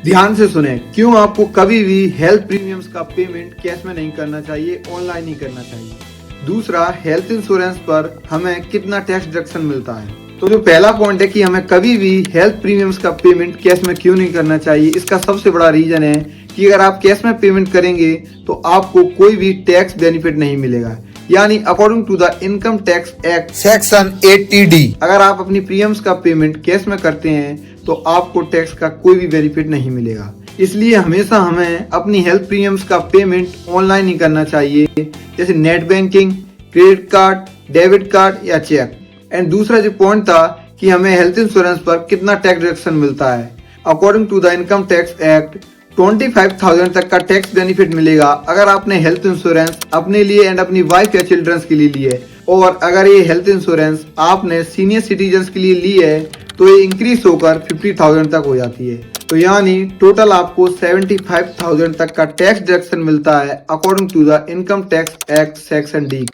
ध्यान से सुने, क्यों आपको कभी भी हेल्थ प्रीमियम्स का पेमेंट कैश में नहीं करना चाहिए, ऑनलाइन ही करना चाहिए। दूसरा, हेल्थ इंश्योरेंस पर हमें कितना टैक्स डिडक्शन मिलता है। तो जो पहला पॉइंट है कि हमें कभी भी हेल्थ प्रीमियम्स का पेमेंट कैश में क्यों नहीं करना चाहिए, इसका सबसे बड़ा रीजन है कि अगर आप कैश में पेमेंट करेंगे तो आपको कोई भी टैक्स बेनिफिट नहीं मिलेगा। यानी according to the income tax act section 80D, अगर आप अपनी प्रीमियम्स का पेमेंट कैश में करते हैं तो आपको टैक्स का कोई भी बेनिफिट नहीं मिलेगा। इसलिए हमेशा हमें अपनी हेल्थ प्रीमियम्स का पेमेंट ऑनलाइन ही करना चाहिए, जैसे net banking, credit card, debit card या चेक। एंड दूसरा जो पॉइंट था कि हमें हेल्थ इंश्योरेंस पर कितना टैक्स डिडक्शन मिलता है। According to the income tax act 25,000 तक का टैक्स बेनिफिट मिलेगा अगर आपने हेल्थ इंश्योरेंस अपने लिए एंड अपनी वाइफ या चिल्ड्रंस के लिए ली है। और अगर ये हेल्थ इंश्योरेंस आपने सीनियर सिटीजन्स के लिए ली है तो ये इंक्रीज होकर 50,000 तक हो जाती है। तो यानी टोटल आपको 75,000 तक का टैक्स डिडक्शन मिलता है according to the income tax act section D।